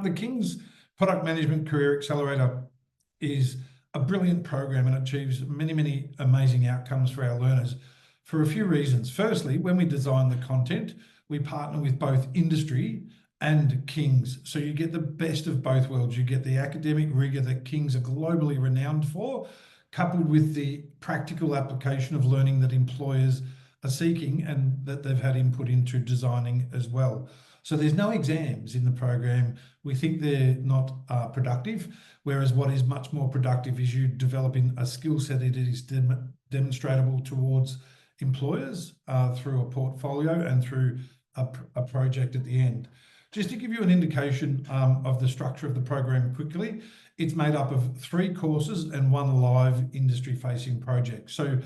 The King's Product Management Career Accelerator is a brilliant program and achieves many, many amazing outcomes for our learners for a few reasons. Firstly, when we design the content, we partner with both industry and King's. So you get the best of both worlds. You get the academic rigor that King's are globally renowned for, coupled with the practical application of learning that employers are seeking and that they've had input into designing as well. So there's no exams in the program. We think they're not productive, whereas what is much more productive is you developing a skill set that is demonstrable towards employers through a portfolio and through a project at the end. Just to give you an indication of the structure of the program quickly, it's made up of 3 courses and 1 live industry-facing project. So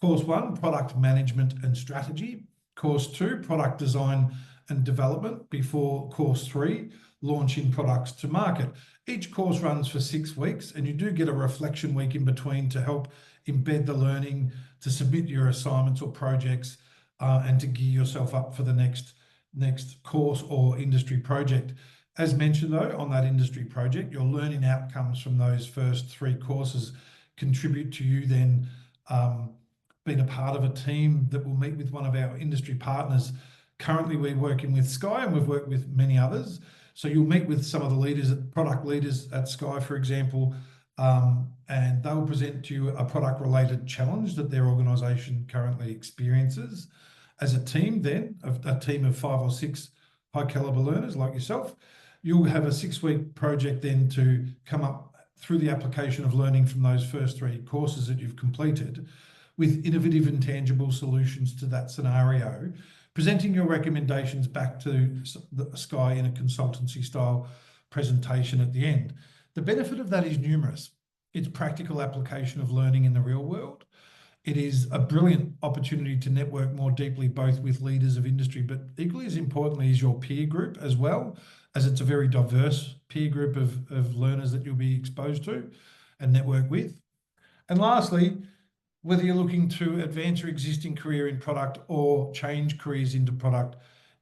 course 1, Product Management and Strategy. Course 2, Product Design and Development, before course 3, Launching Products to Market. Each course runs for 6 weeks, and you do get a reflection week in between to help embed the learning, to submit your assignments or projects, and to gear yourself up for the next course or industry project. As mentioned though, on that industry project, your learning outcomes from those first 3 courses contribute to you then being a part of a team that will meet with one of our industry partners. Currently, we're working with Sky, and we've worked with many others. So you'll meet with some of the leaders, product leaders at Sky, for example, and they'll present to you a product-related challenge that their organisation currently experiences. As a team then, a team of 5 or 6 high-caliber learners like yourself, you'll have a 6-week project then to come up through the application of learning from those first 3 courses that you've completed with innovative and tangible solutions to that scenario, presenting your recommendations back to the Sky in a consultancy style presentation at the end. The benefit of that is numerous. It's practical application of learning in the real world. It is a brilliant opportunity to network more deeply, both with leaders of industry, but equally as importantly is your peer group as well, as it's a very diverse peer group of learners that you'll be exposed to and network with. And lastly, whether you're looking to advance your existing career in product or change careers into product,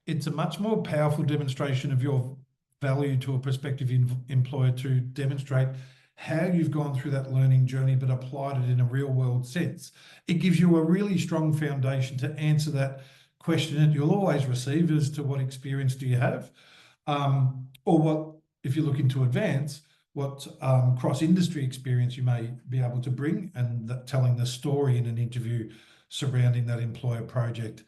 it's a much more powerful demonstration of your value to a prospective employer to demonstrate how you've gone through that learning journey but applied it in a real world sense. It gives you a really strong foundation to answer that question that you'll always receive as to what experience do you have, or what, if you're looking to advance, what cross-industry experience you may be able to bring, and telling the story in an interview surrounding that employer project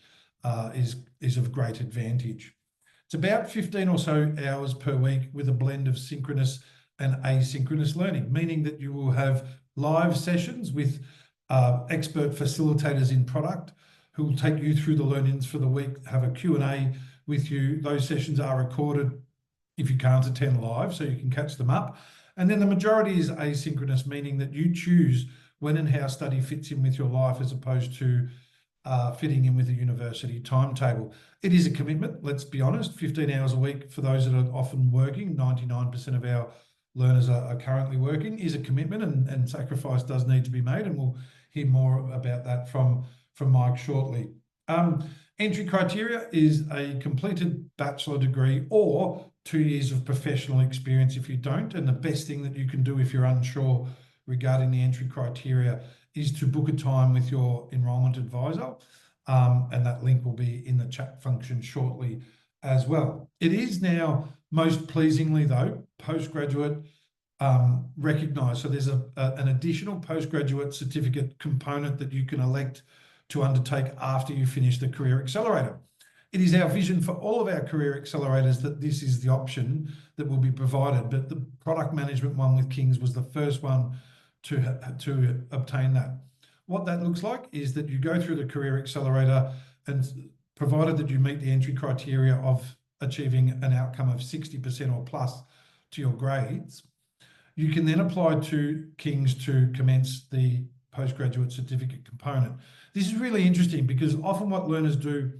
is of great advantage. It's about 15 or so hours per week with a blend of synchronous and asynchronous learning, meaning that you will have live sessions with expert facilitators in product who will take you through the learnings for the week, have a Q&A with you. Those sessions are recorded if you can't attend live, so you can catch them up. And then the majority is asynchronous, meaning that you choose when and how study fits in with your life as opposed to fitting in with a university timetable. It is a commitment, let's be honest. 15 hours a week for those that are often working, 99% of our learners are currently working, is a commitment, and sacrifice does need to be made, and we'll hear more about that from Mike shortly. Entry criteria is a completed bachelor degree or 2 years of professional experience if you don't, and the best thing that you can do if you're unsure regarding the entry criteria is to book a time with your enrolment advisor, and that link will be in the chat function shortly as well. It is now, most pleasingly though, postgraduate recognised. So there's an additional postgraduate certificate component that you can elect to undertake after you finish the Career Accelerator. It is our vision for all of our career accelerators that this is the option that will be provided, but the product management one with King's was the first one to obtain that. What that looks like is that you go through the Career Accelerator, and provided that you meet the entry criteria of achieving an outcome of 60% or plus to your grades, you can then apply to King's to commence the postgraduate certificate component. This is really interesting because often what learners do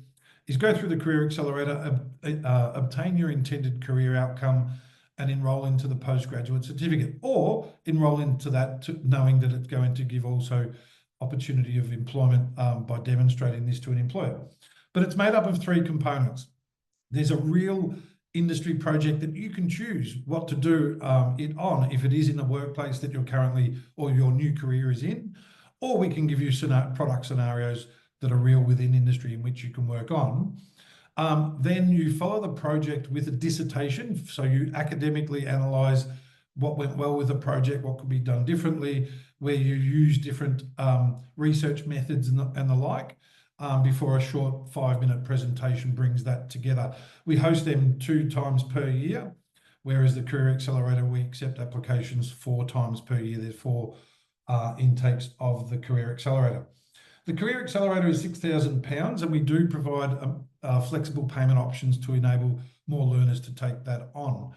is go through the Career Accelerator, obtain your intended career outcome, and enrol into the postgraduate certificate, or enrol into that knowing that it's going to give also opportunity of employment by demonstrating this to an employer. But it's made up of 3 components. There's a real industry project that you can choose what to do it on, if it is in the workplace that you're currently or your new career is in, or we can give you product scenarios that are real within industry in which you can work on. Then you follow the project with a dissertation. So you academically analyse what went well with the project, what could be done differently, where you use different research methods and the like, before a short 5-minute presentation brings that together. We host them 2 times per year, whereas the Career Accelerator, we accept applications 4 times per year. There's 4 intakes of the Career Accelerator. The Career Accelerator is £6,000, and we do provide flexible payment options to enable more learners to take that on.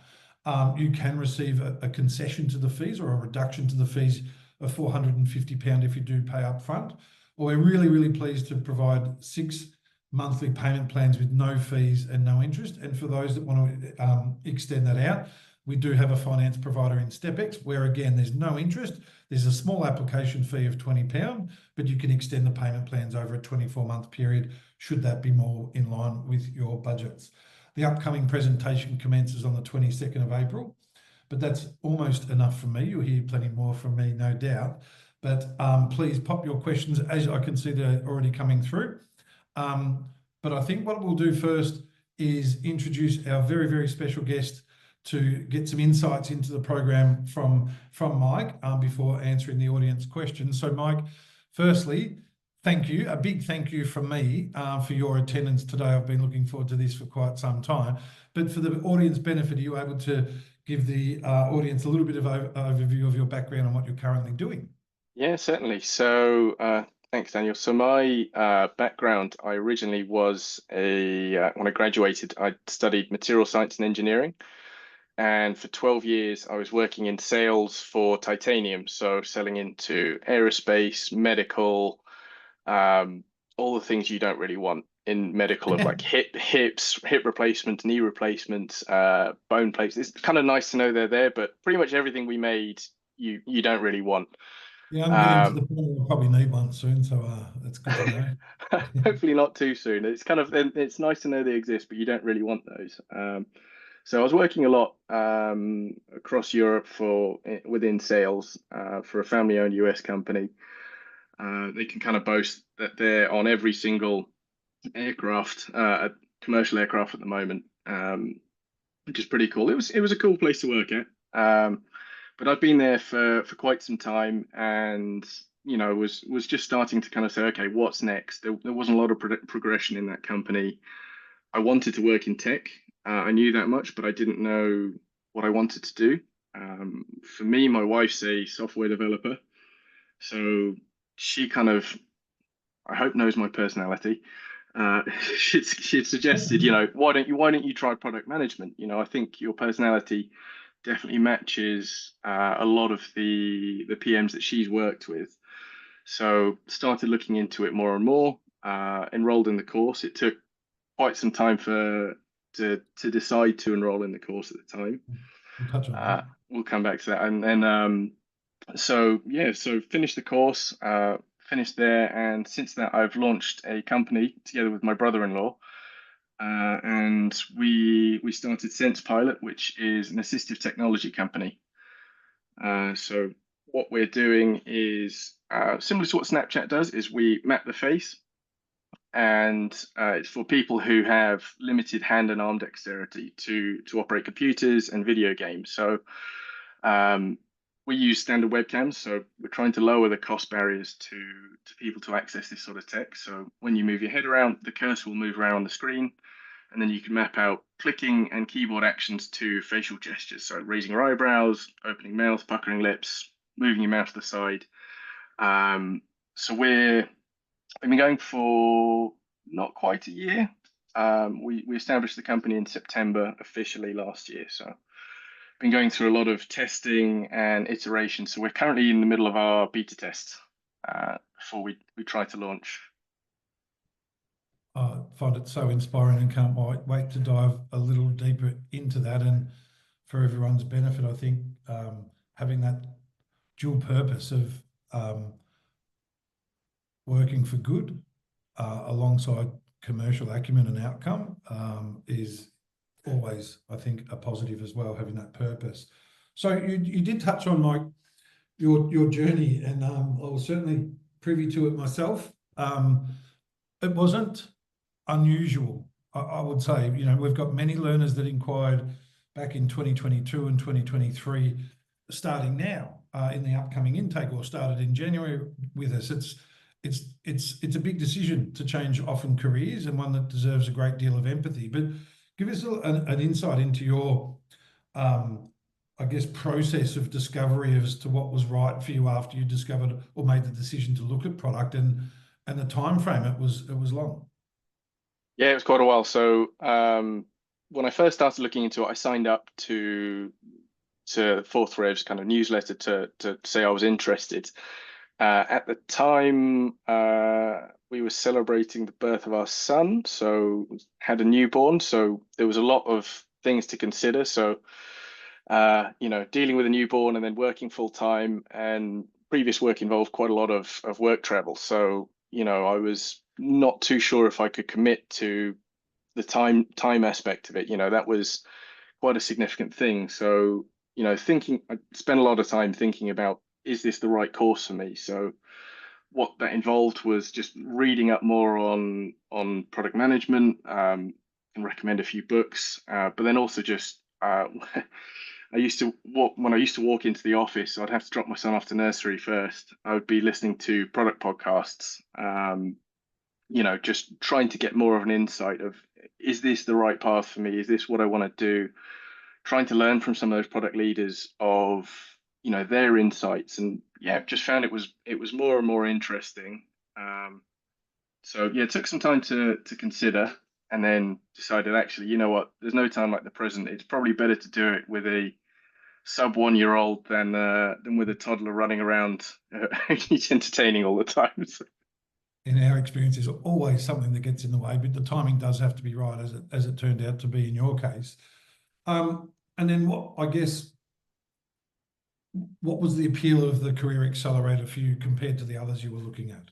You can receive a concession to the fees or a reduction to the fees of £450 if you do pay up front. Or we're really, really pleased to provide 6 monthly payment plans with no fees and no interest. And for those that want to extend that out, we do have a finance provider in StepX, where again, there's no interest. There's a small application fee of £20, but you can extend the payment plans over a 24-month period, should that be more in line with your budgets. The upcoming presentation commences on the 22nd of April, but that's almost enough from me. You'll hear plenty more from me, no doubt. But please pop your questions, as I can see they're already coming through. But I think what we'll do first is introduce our very, very special guest to get some insights into the program from Mike before answering the audience questions. So Mike, firstly, thank you. A big thank you from me for your attendance today. I've been looking forward to this for quite some time. But for the audience benefit, are you able to give the audience a little bit of overview of your background and what you're currently doing? Yeah, certainly. So thanks, Daniel. So my background, I originally was when I graduated, I studied material science and engineering. And for 12 years, I was working in sales for titanium. So selling into aerospace, medical, all the things you don't really want in medical, of like hip replacement, knee replacement, bone plates. It's kind of nice to know they're there, but pretty much everything we made, you don't really want. Yeah, I'm getting to the point where we'll probably need one soon, so that's good to know. Hopefully not too soon. It's kind of, it's nice to know they exist, but you don't really want those. So I was working a lot across Europe within sales for a family-owned US company. They can kind of boast that they're on every single aircraft, commercial aircraft at the moment, which is pretty cool. It was a cool place to work at. But I've been there for quite some time, and was just starting to kind of say, okay, what's next? There wasn't a lot of progression in that company. I wanted to work in tech. I knew that much, but I didn't know what I wanted to do. For me, my wife's a software developer, so she kind of, I hope, knows my personality. She'd suggested, why don't you try product management? I think your personality definitely matches a lot of the PMs that she's worked with. So started looking into it more and more, enrolled in the course. It took quite some time to decide to enroll in the course at the time. We'll touch on that. We'll come back to that. And then, so finished the course, finished there. And since that, I've launched a company together with my brother-in-law. And we started SensePilot, which is an assistive technology company. So what we're doing is similar to what Snapchat does, is we map the face, and it's for people who have limited hand and arm dexterity to operate computers and video games. So we use standard webcams, so we're trying to lower the cost barriers to people to access this sort of tech. So when you move your head around, the cursor will move around on the screen, and then you can map out clicking and keyboard actions to facial gestures. So raising your eyebrows, opening mouth, puckering lips, moving your mouth to the side. So we've been going for not quite a year. We established the company in September officially last year. So been going through a lot of testing and iteration. So we're currently in the middle of our beta test before we try to launch. I find it so inspiring and can't wait to dive a little deeper into that. And for everyone's benefit, I think having that dual purpose of working for good alongside commercial acumen and outcome is always, I think, a positive as well, having that purpose. So you did touch on, Mike, your journey, and I was certainly privy to it myself. It wasn't unusual, I would say. You know, we've got many learners that inquired back in 2022 and 2023, starting now in the upcoming intake, or started in January with us. It's a big decision to change often careers, and one that deserves a great deal of empathy. But give us an insight into your, I guess, process of discovery as to what was right for you after you discovered or made the decision to look at product, and the time frame. It was long. Yeah, it was quite a while. So when I first started looking into it, I signed up to Fourth Rev's kind of newsletter to say I was interested. At the time, we were celebrating the birth of our son, so had a newborn. So there was a lot of things to consider. So you know, dealing with a newborn and then working full time, and previous work involved quite a lot of work travel. So, you know, I was not too sure if I could commit to the time aspect of it. You know, that was quite a significant thing. So, you know, I spent a lot of time thinking about, is this the right course for me? So what that involved was just reading up more on product management, and recommend a few books, but then also just I used to walk into the office, so I'd have to drop my son off to nursery first. I would be listening to product podcasts, you know, just trying to get more of an insight of, is this the right path for me? Is this what I want to do? Trying to learn from some of those product leaders of, you know, their insights, and yeah, just found it was more and more interesting. So yeah, it took some time to consider, and then decided, actually, you know what, there's no time like the present. It's probably better to do it with a sub 1 year old than with a toddler running around he's entertaining all the time. So. In our experience, there's always something that gets in the way, but the timing does have to be right, as it turned out to be in your case. And then what was the appeal of the Career Accelerator for you compared to the others you were looking at?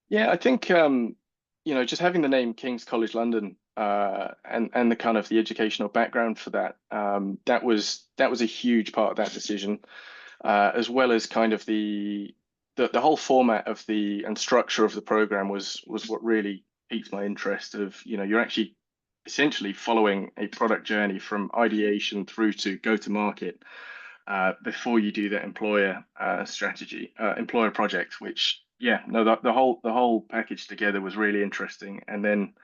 Yeah, I think you know, just having the name King's College London, and the kind of the educational background for that, that was a huge part of that decision, as well as kind of the whole format of and structure of the program was what really piqued my interest. Of, you know, you're actually essentially following a product journey from ideation through to go to market, before you do that employer project, which, yeah, no, the whole package together was really interesting. And then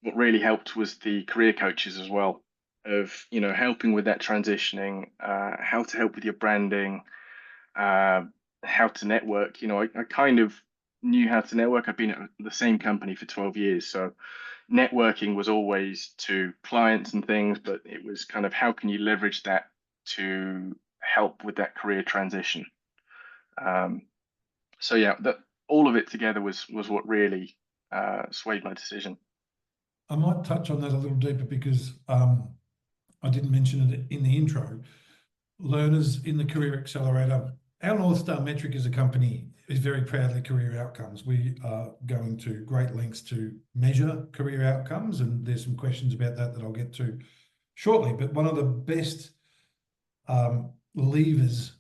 what really helped was the career coaches as well, of, you know, helping with that transitioning, how to help with your branding, how to network. You know, I kind of knew how to network. I've been at the same company for 12 years, so networking was always to clients and things, but it was kind of, how can you leverage that to help with that career transition? So yeah, all of it together was what really swayed my decision. I might touch on that a little deeper, because I didn't mention it in the intro. Learners in the Career Accelerator, our North Star metric as a company is very proudly career outcomes. We are going to great lengths to measure career outcomes, and there's some questions about that I'll get to shortly. But one of the best levers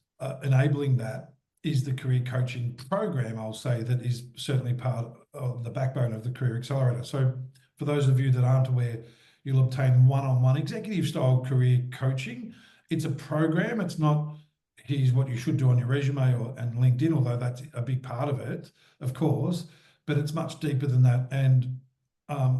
enabling that is the career coaching program, I'll say, that is certainly part of the backbone of the Career Accelerator. So for those of you that aren't aware, you'll obtain one-on-one executive style career coaching. It's a program. It's not, here's what you should do on your resume and LinkedIn, although that's a big part of it, of course, but it's much deeper than that. And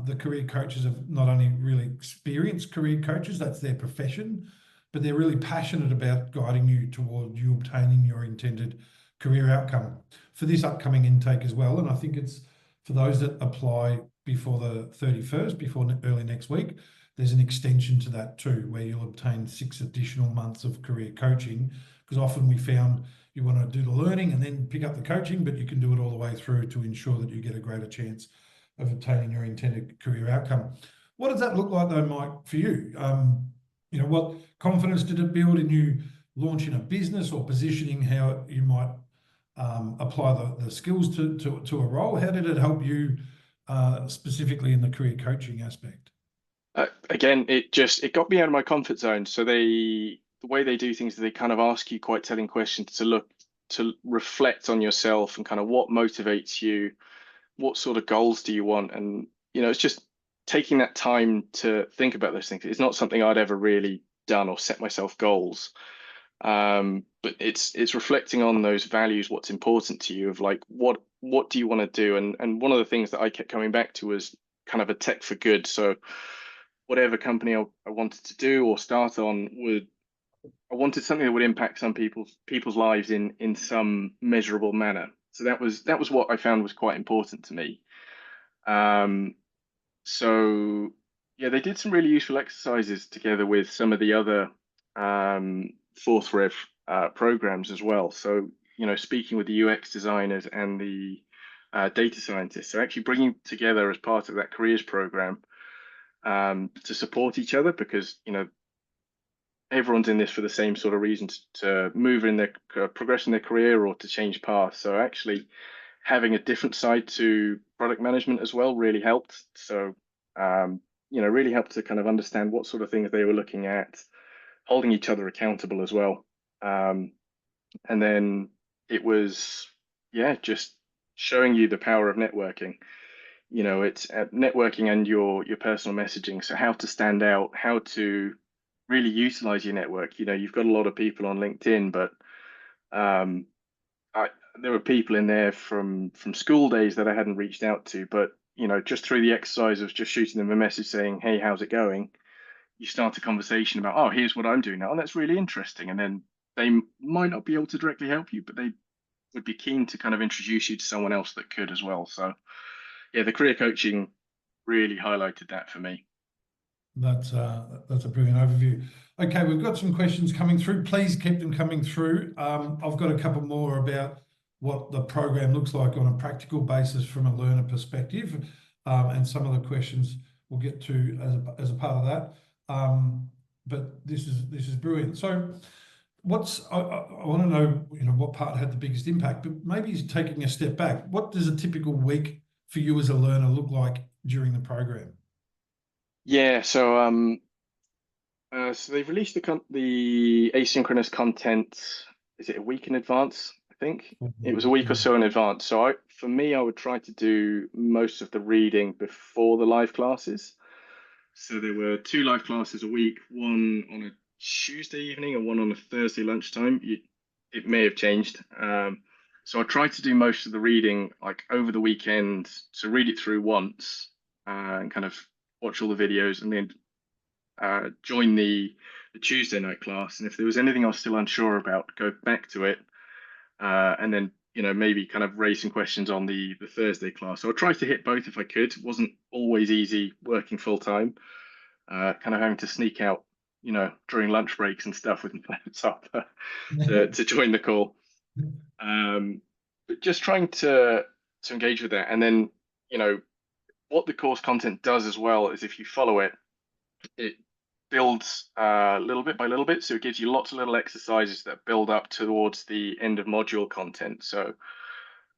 the career coaches have not only really experienced career coaches, that's their profession, but they're really passionate about guiding you toward you obtaining your intended career outcome for this upcoming intake as well. And I think it's for those that apply before the 31st, before early next week, there's an extension to that too, where you'll obtain 6 additional months of career coaching, because often we found you want to do the learning and then pick up the coaching, but you can do it all the way through to ensure that you get a greater chance of obtaining your intended career outcome. What does that look like though, Mike, for you? You know, what confidence did it build in you launching a business, or positioning how you might apply the skills to a role? How did it help you specifically in the career coaching aspect? Again, it got me out of my comfort zone. So the way they do things is they kind of ask you quite telling questions to reflect on yourself and kind of what motivates you, what sort of goals do you want, and it's just taking that time to think about those things. It's not something I'd ever really done or set myself goals. But it's reflecting on those values, what's important to you, of like what do you want to do, and one of the things that I kept coming back to was kind of a tech for good. So whatever company I wanted to do or start on I wanted something that would impact some people's lives in some measurable manner. So that was what I found was quite important to me. Um, so yeah, they did some really useful exercises together with some of the other Fourth Rev programs as well. So speaking with the UX designers and the data scientists, so actually bringing together as part of that careers program to support each other, because everyone's in this for the same sort of reasons, to move in their progress in their career or to change paths. So actually having a different side to product management as well really helped. So really helped to kind of understand what sort of things they were looking at, holding each other accountable as well. And then it was just showing you the power of networking. It's networking and your personal messaging. So how to stand out, how to really utilize your network. You've got a lot of people on LinkedIn, but there were people in there from school days that I hadn't reached out to, but just through the exercise of just shooting them a message saying, "Hey, how's it going?" You start a conversation about, "Oh, here's what I'm doing now," and that's really interesting. And then they might not be able to directly help you, but they would be keen to kind of introduce you to someone else that could as well. So yeah, the career coaching really highlighted that for me. That's a brilliant overview. Okay, we've got some questions coming through. Please keep them coming through. I've got a couple more about what the program looks like on a practical basis from a learner perspective, and some of the questions we'll get to as a part of that. But this is brilliant. So, I want to know what part had the biggest impact, but maybe taking a step back. What does a typical week for you as a learner look like during the program? Yeah, so they've released the asynchronous content. Is it a week in advance? I think it was a week or so in advance. So for me, I would try to do most of the reading before the live classes. So there were 2 live classes a week, one on a Tuesday evening and one on a Thursday lunchtime. It may have changed. So I tried to do most of the reading like over the weekend, to read it through once and kind of watch all the videos, and then join the Tuesday night class. And if there was anything I was still unsure about, go back to it, and then maybe kind of raise some questions on the Thursday class. So I tried to hit both if I could. It wasn't always easy working full time, kind of having to sneak out, during lunch breaks and stuff with my laptop to join the call. But just trying to engage with that, and then what the course content does as well is, if you follow it, it builds little bit by little bit. So it gives you lots of little exercises that build up towards the end of module content. So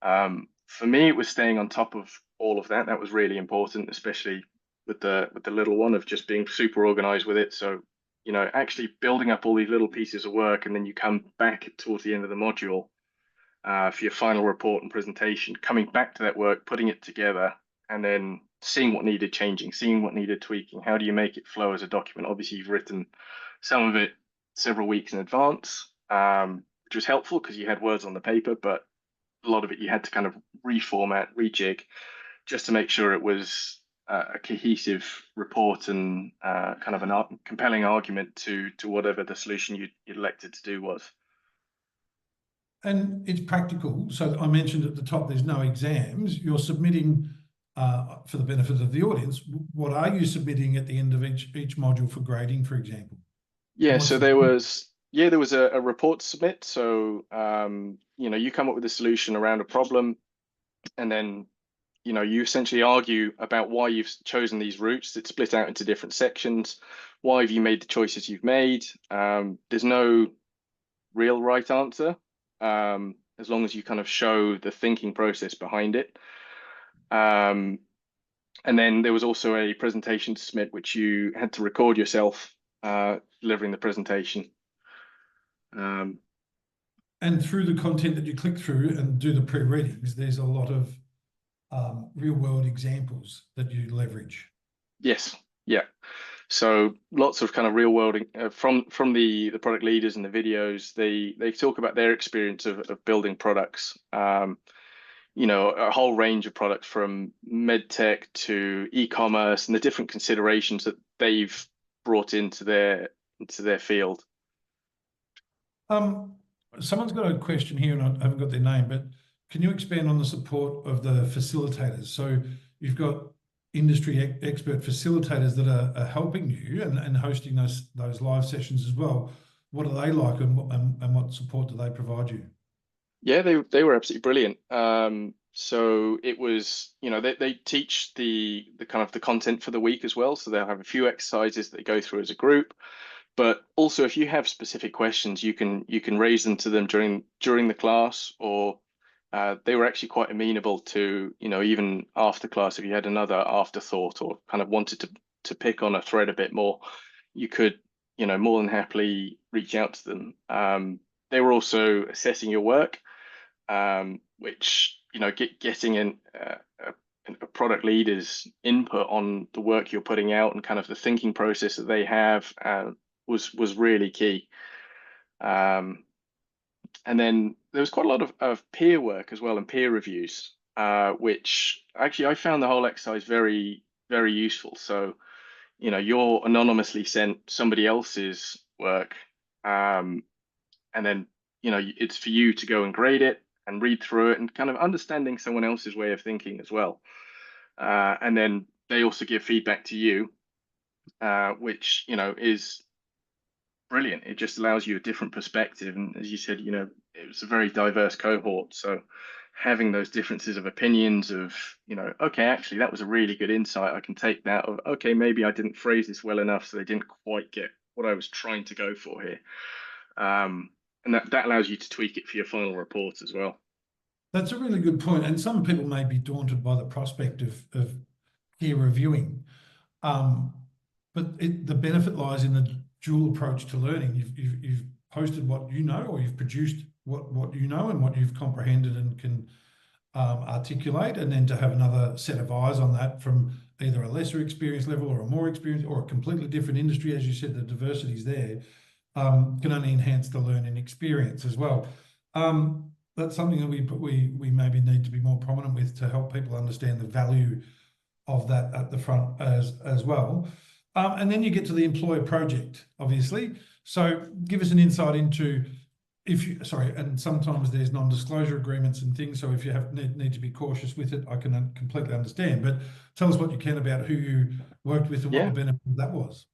for me, it was staying on top of all of that. That was really important, especially with the little one, of just being super organized with it. So actually building up all these little pieces of work, and then you come back towards the end of the module for your final report and presentation, coming back to that work, putting it together, and then seeing what needed changing, seeing what needed tweaking. How do you make it flow as a document? Obviously, you've written some of it several weeks in advance, which was helpful because you had words on the paper, but a lot of it you had to kind of reformat, rejig, just to make sure it was a cohesive report and kind of a compelling argument to whatever the solution you elected to do was. And it's practical. So I mentioned at the top, there's no exams. You're submitting, for the benefit of the audience, what are you submitting at the end of each module for grading, for example? Yeah, so there was a report to submit. So you come up with a solution around a problem, and then you essentially argue about why you've chosen these routes. It's split out into different sections. Why have you made the choices you've made? There's no real right answer, as long as you kind of show the thinking process behind it. And then there was also a presentation to submit, which you had to record yourself delivering the presentation. And through the content that you click through and do the pre-readings, there's a lot of real world examples that you leverage. Yes, yeah. So lots of kind of real world from the product leaders and the videos. They talk about their experience of building products. You know, a whole range of products from med tech to e-commerce and the different considerations that they've brought into their field. Someone's got a question here, and I haven't got their name, but can you expand on the support of the facilitators? So you've got industry expert facilitators that are helping you and hosting those live sessions as well. What are they like, and what support do they provide you? Yeah, they were absolutely brilliant. So it was, you know, they teach the kind of the content for the week as well. So they'll have a few exercises that they go through as a group. But also, if you have specific questions, you can raise them to them during the class, or they were actually quite amenable to, you know, even after class, if you had another afterthought or kind of wanted to pick on a thread a bit more, you could, you know, more than happily reach out to them. They were also assessing your work, which, you know, getting in a product leader's input on the work you're putting out and kind of the thinking process that they have was really key. And then there was quite a lot of peer work as well and peer reviews, which actually I found the whole exercise very, very useful. So, you know, you're anonymously sent somebody else's work, and then, you know, it's for you to go and grade it and read through it and kind of understanding someone else's way of thinking as well. And then they also give feedback to you, which, you know, is brilliant. It just allows you a different perspective. And as you said, you know, it was a very diverse cohort. So having those differences of opinions of, you know, okay, actually, that was a really good insight. I can take that of, okay, maybe I didn't phrase this well enough, so they didn't quite get what I was trying to go for here. And that allows you to tweak it for your final report as well. That's a really good point. And some people may be daunted by the prospect of peer reviewing. But the benefit lies in the dual approach to learning. You've posted what you know, or you've produced what you know and what you've comprehended and can articulate, and then to have another set of eyes on that from either a lesser experience level or a more experienced or a completely different industry, as you said, the diversity is there, can only enhance the learning experience as well. That's something that we maybe need to be more prominent with to help people understand the value of that at the front as well. And then you get to the employer project, obviously. So give us an insight into and sometimes there's non-disclosure agreements and things. So if you need to be cautious with it, I can completely understand. But tell us what you can about who you worked with and what the benefit of that was.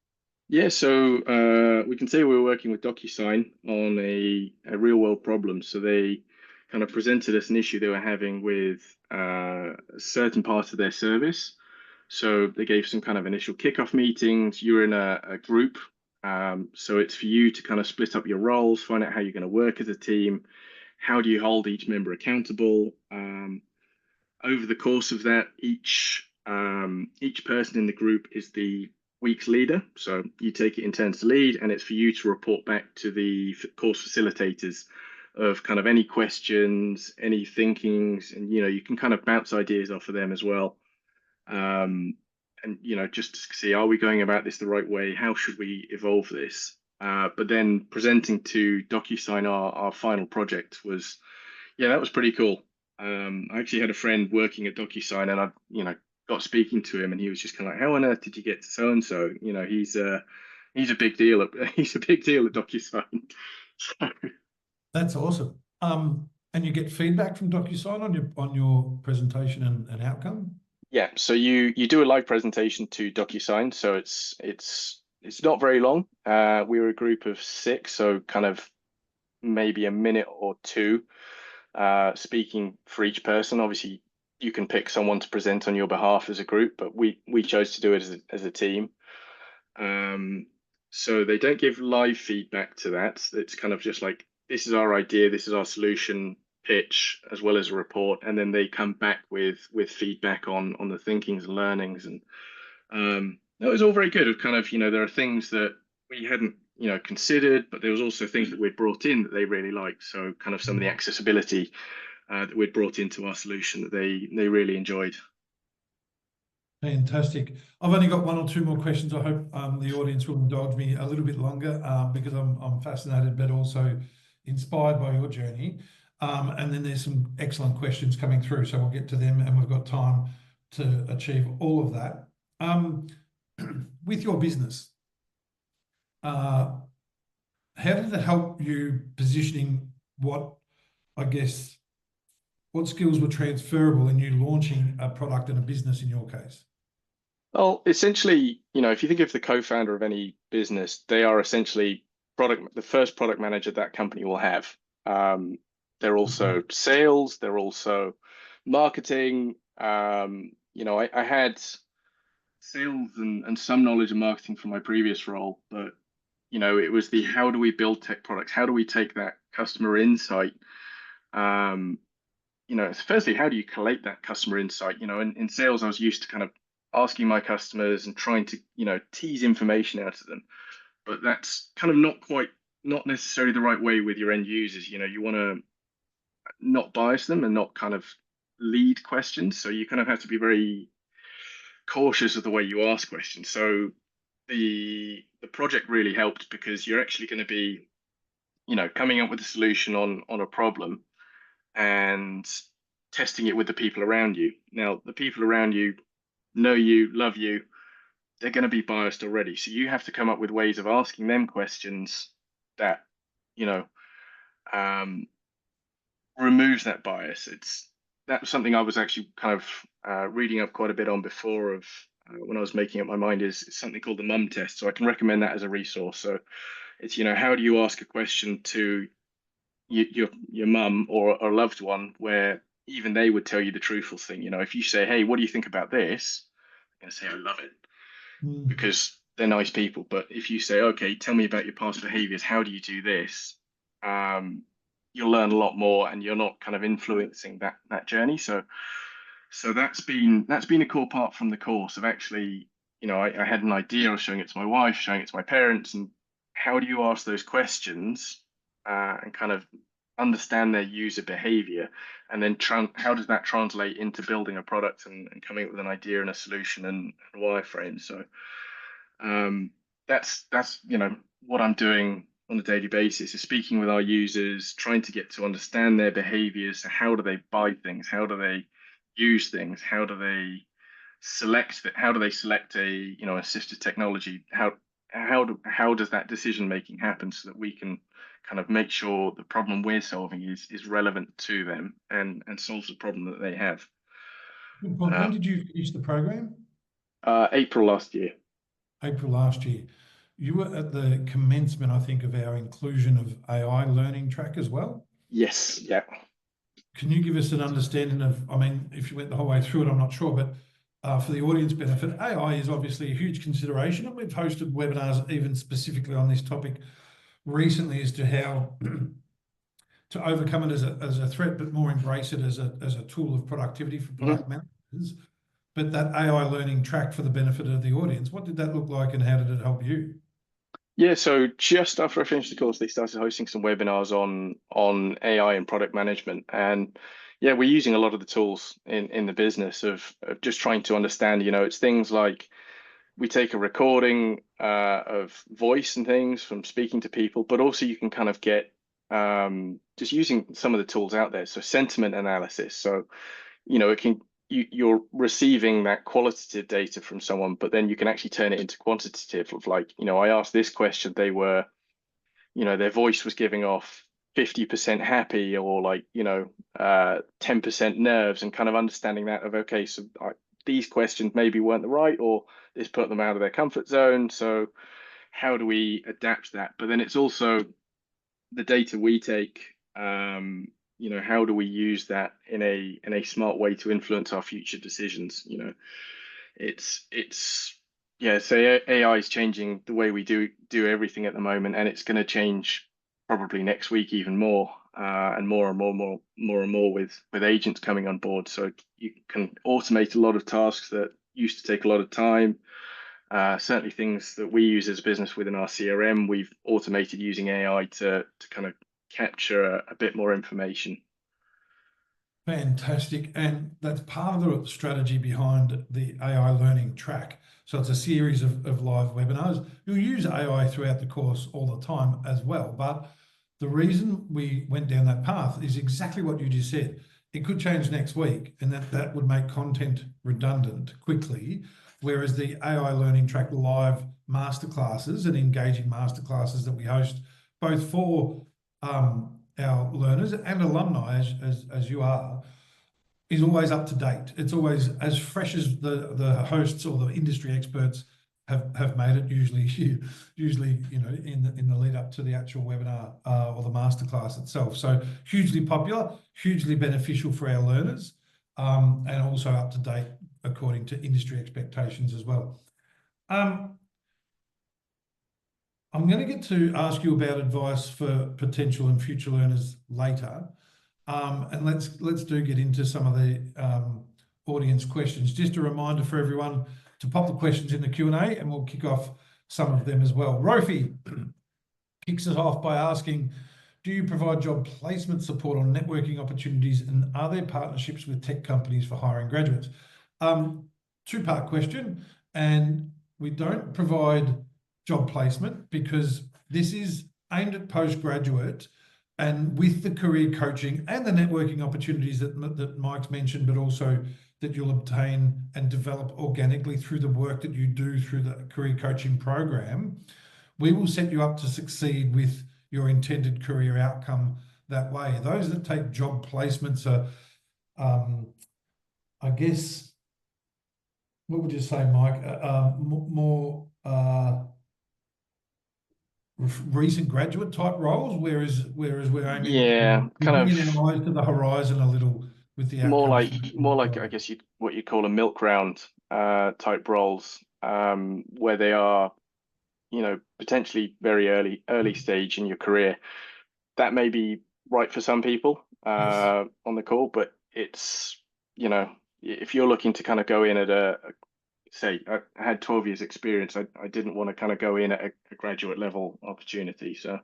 Yeah, so we can say we were working with DocuSign on a real world problem. So they kind of presented us an issue they were having with a certain part of their service. So they gave some kind of initial kickoff meetings. You're in a group. So it's for you to kind of split up your roles, find out how you're going to work as a team. How do you hold each member accountable? Over the course of that, each person in the group is the week's leader. So you take it in turns to lead, and it's for you to report back to the course facilitators of kind of any questions, any thinkings, and, you know, you can kind of bounce ideas off of them as well. And, you know, just to see, are we going about this the right way? How should we evolve this? But then presenting to DocuSign our final project was, yeah, that was pretty cool. I actually had a friend working at DocuSign, and I, you know, got speaking to him, and he was just kind of like, "How on earth did you get to so and so?" You know, he's a big deal he's a big deal at DocuSign. So, that's awesome. And you get feedback from DocuSign on your presentation and outcome. yeah, so you do a live presentation to DocuSign, so it's not very long. We were a group of 6, so kind of maybe a minute or two speaking for each person. Obviously, you can pick someone to present on your behalf as a group, but we chose to do it as a team. So they don't give live feedback to that. It's kind of just like, this is our idea, this is our solution. pitch as well as a report, and then they come back with feedback on the thinkings and learnings, and that was all very good. Of kind of, there are things that we hadn't considered, but there was also things that we'd brought in that they really liked. So kind of some of the accessibility that we'd brought into our solution that they really enjoyed. Fantastic. I've only got one or two more questions. I hope the audience will indulge me a little bit longer because I'm fascinated, but also inspired by your journey. And then there's some excellent questions coming through, so we'll get to them, and we've got time to achieve all of that. With your business, how did it help you positioning what skills were transferable in you launching a product and a business in your case? Well, essentially, if you think of the co-founder of any business, they are essentially the first product manager that company will have. They're also sales, they're also marketing. I had sales and some knowledge of marketing from my previous role, but it was the how do we build tech products? How do we take that customer insight? Firstly, how do you collate that customer insight? In sales, I was used to kind of asking my customers and trying to, tease information out of them. But that's kind of not necessarily the right way with your end users. You want to not bias them and not kind of lead questions. So you kind of have to be very cautious of the way you ask questions. So the project really helped because you're actually going to be, coming up with a solution on a problem and testing it with the people around you. Now, the people around you know you, love you, they're going to be biased already. So you have to come up with ways of asking them questions that, removes that bias. That was something I was actually kind of reading up quite a bit on before of when I was making up my mind is something called the mum test. So I can recommend that as a resource. So it's, how do you ask a question to your mum or a loved one where even they would tell you the truthful thing. If you say, hey, what do you think about this? They're going to say, I love it, because they're nice people. But if you say, okay, tell me about your past behaviors, how do you do this? You'll learn a lot more, and you're not kind of influencing that journey. So that's been a core part from the course of actually, I had an idea, I was showing it to my wife, showing it to my parents, and how do you ask those questions and kind of understand their user behavior, and then how does that translate into building a product and coming up with an idea and a solution and wireframe. So that's what I'm doing on a daily basis, is speaking with our users, trying to get to understand their behaviors. So how do they buy things? How do they use things? How do they select a assistive technology? How does that decision making happen so that we can kind of make sure the problem we're solving is relevant to them and solves the problem that they have. When did you finish the program? April last year. April last year. You were at the commencement, I think, of our inclusion of AI learning track as well. Yes. Yeah. Can you give us an understanding of, I mean, if you went the whole way through it, I'm not sure, but for the audience benefit, AI is obviously a huge consideration, and we've hosted webinars even specifically on this topic recently as to how to overcome it as a threat, but more embrace it as a tool of productivity for product managers. But that AI learning track for the benefit of the audience, what did that look like, and how did it help you? Yeah, so just after I finished the course, they started hosting some webinars on AI and product management. And yeah, we're using a lot of the tools in the business of just trying to understand, it's things like we take a recording of voice and things from speaking to people, but also you can kind of get just using some of the tools out there. So sentiment analysis. So, you're receiving that qualitative data from someone, but then you can actually turn it into quantitative of like, I asked this question, they were, their voice was giving off 50% happy or like, 10% nerves, and kind of understanding that of, okay, so these questions maybe weren't the right, or this put them out of their comfort zone. So how do we adapt that? But then it's also the data we take, how do we use that in a smart way to influence our future decisions? So AI is changing the way we do everything at the moment, and it's going to change probably next week even more. and more and more with agents coming on board. So you can automate a lot of tasks that used to take a lot of time. Certainly things that we use as a business within our CRM, we've automated using AI to kind of capture a bit more information. Fantastic. And that's part of the strategy behind the AI learning track. So it's a series of live webinars. You'll use AI throughout the course all the time as well. But the reason we went down that path is exactly what you just said. It could change next week, and that would make content redundant quickly. Whereas the AI learning track live masterclasses and engaging masterclasses that we host, both for our learners and alumni, as you are, is always up to date. It's always as fresh as the hosts or the industry experts have made it. Usually, in the lead up to the actual webinar or the masterclass itself. So hugely popular, hugely beneficial for our learners, and also up to date according to industry expectations as well. I'm going to get to ask you about advice for potential and future learners later. And let's do get into some of the audience questions. Just a reminder for everyone to pop the questions in the Q&A, and we'll kick off some of them as well. Rofi kicks us off by asking, do you provide job placement support on networking opportunities, and are there partnerships with tech companies for hiring graduates? Two-part question, and we don't provide job placement because this is aimed at postgraduate, and with the career coaching and the networking opportunities that Mike's mentioned, but also that you'll obtain and develop organically through the work that you do through the career coaching program, we will set you up to succeed with your intended career outcome that way. Those that take job placements are, I guess, what would you say, Mike? More recent graduate type roles, whereas we're aiming, kind of bringing our eyes to the horizon a little with the more outcomes. like I guess what you call a milk round type roles, where they are, potentially very early stage in your career. That may be right for some people Yes. on the call, but it's, if you're looking to kind of go in at say I had 12 years experience, I didn't want to kind of go in at a graduate level opportunity. So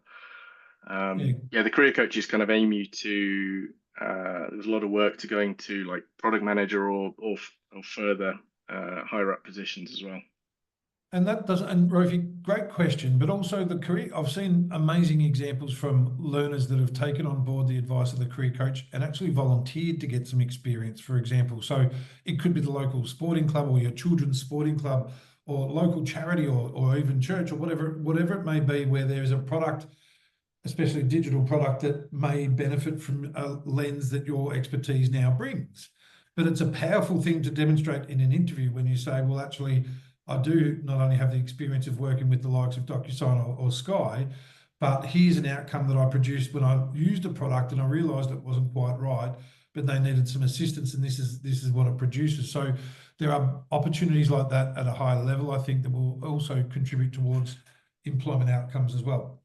the career coaches kind of aim you to there's a lot of work to going to like product manager or further higher up positions as well. And Rofi, great question, but also the career, I've seen amazing examples from learners that have taken on board the advice of the career coach and actually volunteered to get some experience, for example. So it could be the local sporting club or your children's sporting club or local charity or even church or whatever it may be, where there is a product, especially a digital product, that may benefit from a lens that your expertise now brings. But it's a powerful thing to demonstrate in an interview when you say, well, actually, I do not only have the experience of working with the likes of DocuSign or Sky, but here's an outcome that I produced when I used a product and I realized it wasn't quite right, but they needed some assistance, and this is what it produces. So there are opportunities like that at a higher level, I think, that will also contribute towards employment outcomes as well.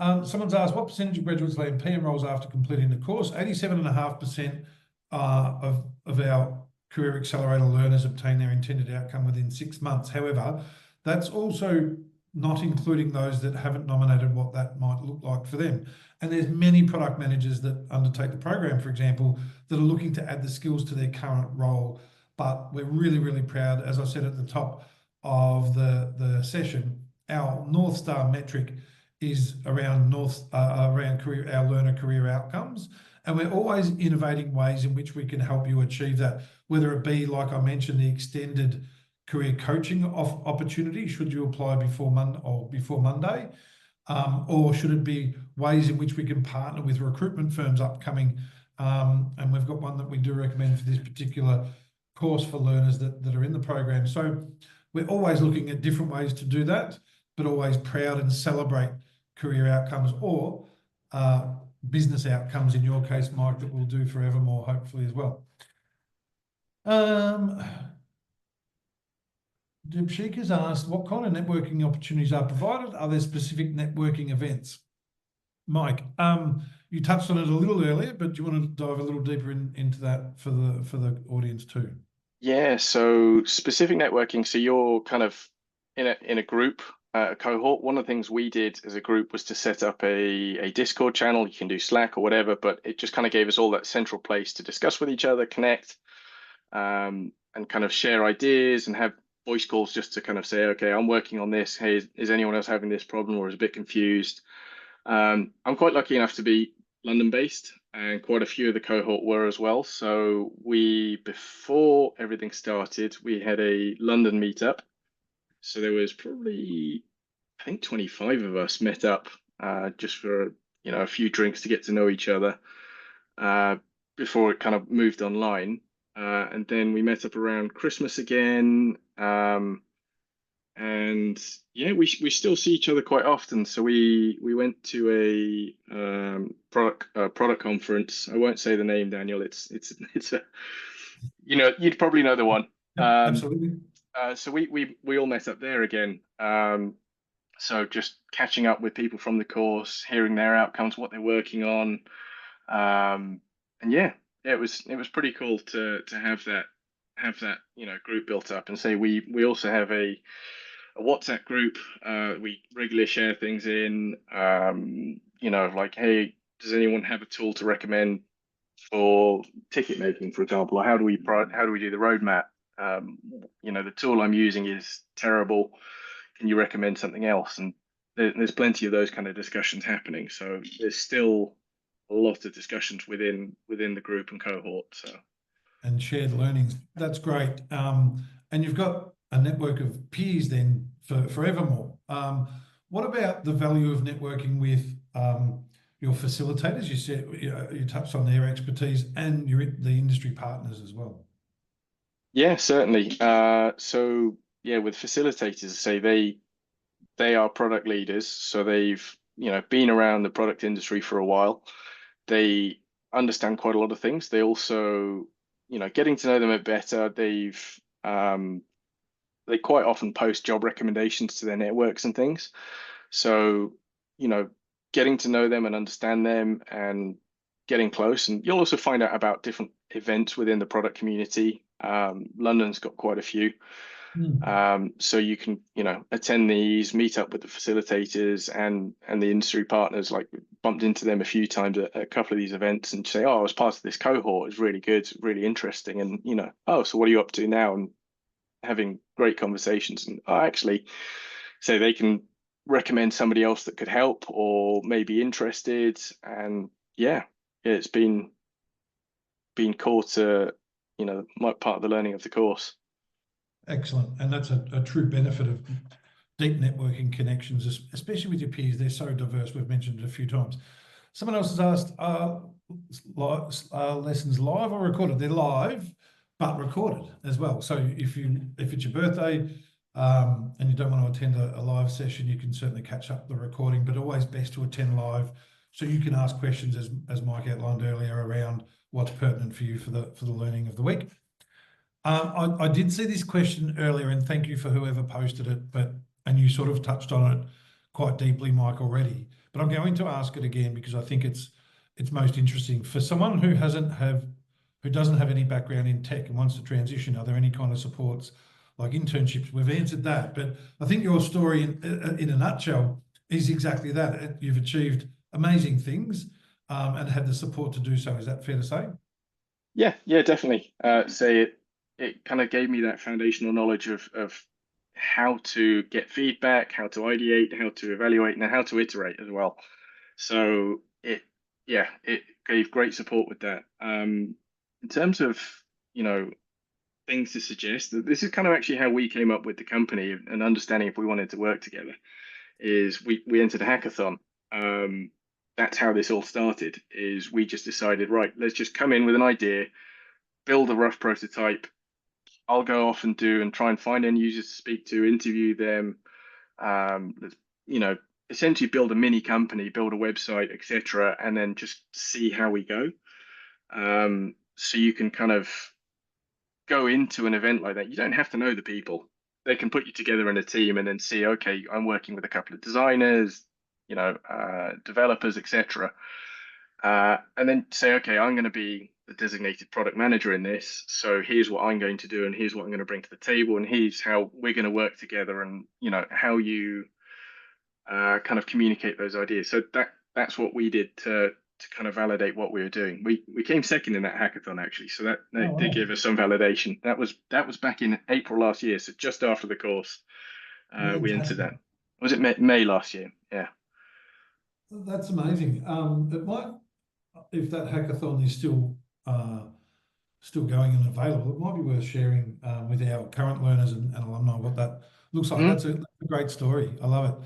Someone's asked, what percentage of graduates land PM roles after completing the course? 87.5% of our Career Accelerator learners obtain their intended outcome within 6 months. However, that's also not including those that haven't nominated what that might look like for them. And there's many product managers that undertake the program, for example, that are looking to add the skills to their current role. But we're really, really proud, as I said at the top of the session, our North Star metric is around our learner career outcomes. And we're always innovating ways in which we can help you achieve that, whether it be, like I mentioned, the extended career coaching opportunity, should you apply before Monday, or should it be ways in which we can partner with recruitment firms upcoming. And we've got one that we do recommend for this particular course for learners that are in the program. So we're always looking at different ways to do that, but always proud and celebrate career outcomes or business outcomes, in your case, Mike, that we'll do forevermore, hopefully, as well. Debshik has asked, what kind of networking opportunities are provided? Are there specific networking events? Mike, you touched on it a little earlier, but do you want to dive a little deeper into that for the audience too? Yeah, so specific networking. So you're kind of in a group, a cohort. One of the things we did as a group was to set up a Discord channel. You can do Slack or whatever, but it just kind of gave us all that central place to discuss with each other, connect, and kind of share ideas and have voice calls just to kind of say, okay, I'm working on this. Hey, is anyone else having this problem or is a bit confused? I'm quite lucky enough to be London based, and quite a few of the cohort were as well. So before everything started, we had a London meetup. So there was probably, I think, 25 of us met up just for, a few drinks to get to know each other uh, before it kind of moved online. And then we met up around Christmas again. And yeah, we still see each other quite often. So we went to a product conference. I won't say the name, Daniel. It's a you'd probably know the one. Yep, Um, absolutely. so we all met up there again. So just catching up with people from the course, hearing their outcomes, what they're working on, and yeah, it was pretty cool to have that group built up. And say we also have a WhatsApp group. We regularly share things in. Like, hey, does anyone have a tool to recommend for ticket making, for example, or how do we do the roadmap? The tool I'm using is terrible. Can you recommend something else? And there's plenty of those kind of discussions happening. So there's still a lot of discussions within the group and cohort. So And shared learnings. That's great. And you've got a network of peers then for forevermore. What about the value of networking with your facilitators? You said you touched on their expertise and the industry partners as well. yeah, certainly. So yeah, with facilitators, say they are product leaders, so they've been around the product industry for a while. They understand quite a lot of things. They also, getting to know them a bit better. They quite often post job recommendations to their networks and things. So, you know, getting to know them and understand them and getting close. And you'll also find out about different events within the product community. London's got quite a few. Mm. So you can, attend these, meet up with the facilitators and the industry partners. Like bumped into them a few times at a couple of these events and say, "Oh, I was part of this cohort. It's really good, really interesting." And "Oh, so what are you up to now?" And having great conversations. And actually, say they can recommend somebody else that could help or may be interested. And yeah, it's been cool to my part of the learning of the course. Excellent. And that's a true benefit of deep networking connections, especially with your peers. They're so diverse. We've mentioned it a few times. Someone else has asked, lessons live or recorded? They're live, but recorded as well. So if it's your birthday and you don't want to attend a live session, you can certainly catch up the recording, but always best to attend live so you can ask questions as Mike outlined earlier around what's pertinent for you for the learning of the week. I did see this question earlier, and thank you for whoever posted it, and you sort of touched on it quite deeply, Mike, already. But I'm going to ask it again because I think it's most interesting. For someone who doesn't have any background in tech and wants to transition, are there any kind of supports like internships? We've answered that, but I think your story in a nutshell is exactly that. You've achieved amazing things and had the support to do so. Is that fair to say? Yeah, definitely. Say it kind of gave me that foundational knowledge of how to get feedback, how to ideate, how to evaluate, and how to iterate as well. So it gave great support with that. In terms of, you know, things to suggest, that this is kind of actually how we came up with the company and understanding if we wanted to work together, is we entered a hackathon. Um, that's how this all started, is we just decided, right, let's just come in with an idea, build a rough prototype. I'll go off and try and find end users to speak to, interview them, let's, essentially build a mini company, build a website, etc., and then just see how we go. So you can kind of go into an event like that. You don't have to know the people. They can put you together in a team and then see, okay, I'm working with a couple of designers. developers, etc. And then say, okay, I'm going to be the designated product manager in this. So here's what I'm going to do, and here's what I'm going to bring to the table, and here's how we're going to work together, and how you kind of communicate those ideas. So that's what we did to kind of validate what we were doing. We came second in that hackathon actually, so that Oh, did wow. give us some validation. That was back in April last year, so just after the course, we entered that. Fantastic. Was it May last year? Yeah. That's amazing. It might, if that hackathon is still going and available, it might be worth sharing with our current learners and alumni what that looks like. Mhm. That's a great story. I love it.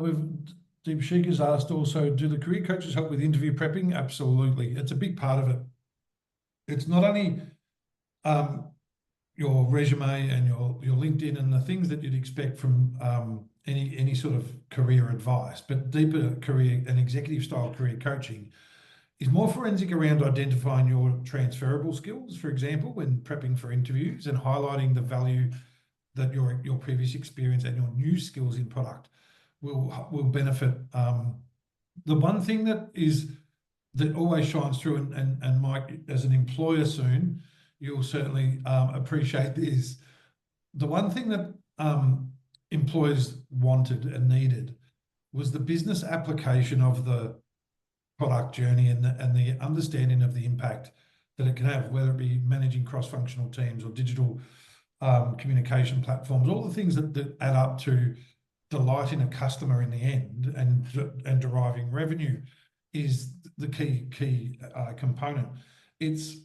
We've Deepshika's asked also, do the career coaches help with interview prepping? Absolutely. It's a big part of it. It's not only your resume and your LinkedIn and the things that you'd expect from any sort of career advice, but deeper career and executive style career coaching is more forensic around identifying your transferable skills, for example, when prepping for interviews, and highlighting the value that your previous experience and your new skills in product will benefit. The one thing that always shines through, and Mike, as an employer soon, you'll certainly appreciate this. The one thing that employers wanted and needed was the business application of the product journey and the understanding of the impact that it can have, whether it be managing cross-functional teams or digital communication platforms, all the things that add up to delighting a customer in the end and deriving revenue is the key component. It's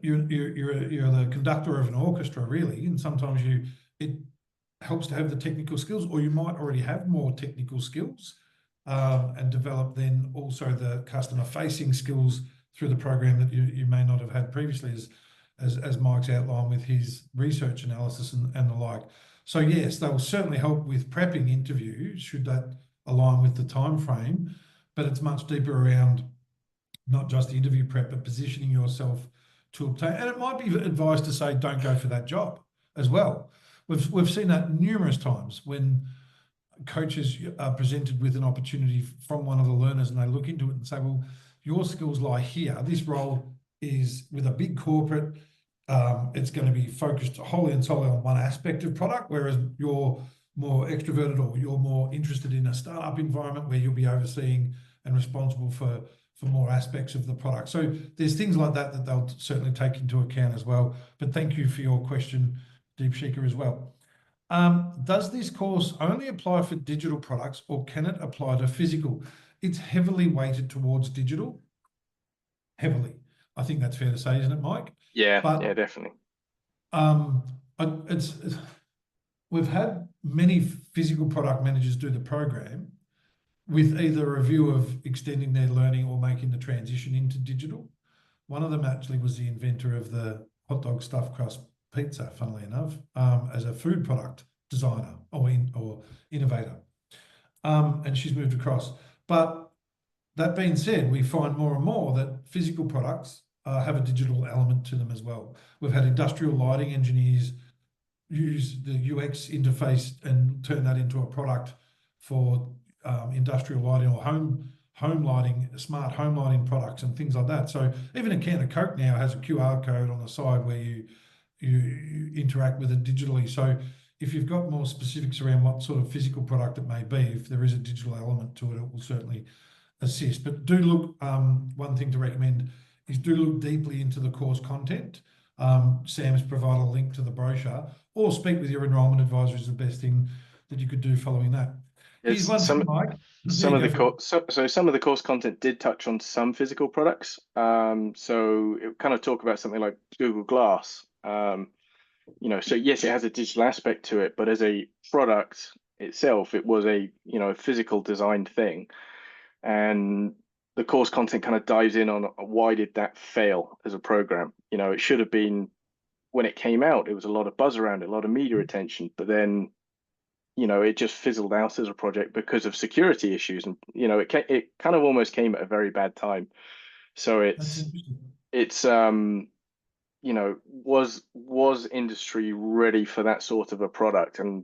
you're the conductor of an orchestra, really, and sometimes it helps to have the technical skills, or you might already have more technical skills, and develop then also the customer facing skills through the program that you may not have had previously, as Mike's outlined with his research analysis and the like. So yes, they will certainly help with prepping interviews, should that align with the time frame, but it's much deeper around not just the interview prep, but positioning yourself to obtain. And it might be advised to say, don't go for that job as well. We've seen that numerous times when coaches are presented with an opportunity from one of the learners, and they look into it and say, well, your skills lie here. This role is with a big corporate. It's going to be focused wholly and solely on one aspect of product, whereas you're more extroverted, or you're more interested in a startup environment where you'll be overseeing and responsible for more aspects of the product. So there's things like that they'll certainly take into account as well. But thank you for your question, Deepshika, as well. Does this course only apply for digital products, or can it apply to physical? It's heavily weighted towards digital. Heavily. I think that's fair to say, isn't it, Mike? Yeah, But yeah, definitely. we've had many physical product managers do the program with either a view of extending their learning or making the transition into digital. One of them actually was the inventor of the hot dog stuffed crust pizza, funnily enough, as a food product designer or innovator. And she's moved across. But that being said, we find more and more that physical products have a digital element to them as well. We've had industrial lighting engineers use the UX interface and turn that into a product for industrial lighting or home lighting, smart home lighting products and things like that. So even a can of Coke now has a QR code on the side where you interact with it digitally. So if you've got more specifics around what sort of physical product it may be, if there is a digital element to it, it will certainly assist. But do look, one thing to recommend is do look deeply into the course content. Sam's provided a link to the brochure, or speak with your enrolment advisor is the best thing that you could do following that. Here's one for you, Mike. Some of the course, so some of the course content did touch on some physical products. So it kind of talk about something like Google Glass. So yes, it has a digital aspect to it, but as a product itself, it was a physical designed thing. And the course content kind of dives in on why did that fail as a program. It should have been, when it came out, it was a lot of buzz around it, a lot of media attention, but then it just fizzled out as a project because of security issues, and it kind of almost came at a very bad time. So was industry ready for that sort of a product? And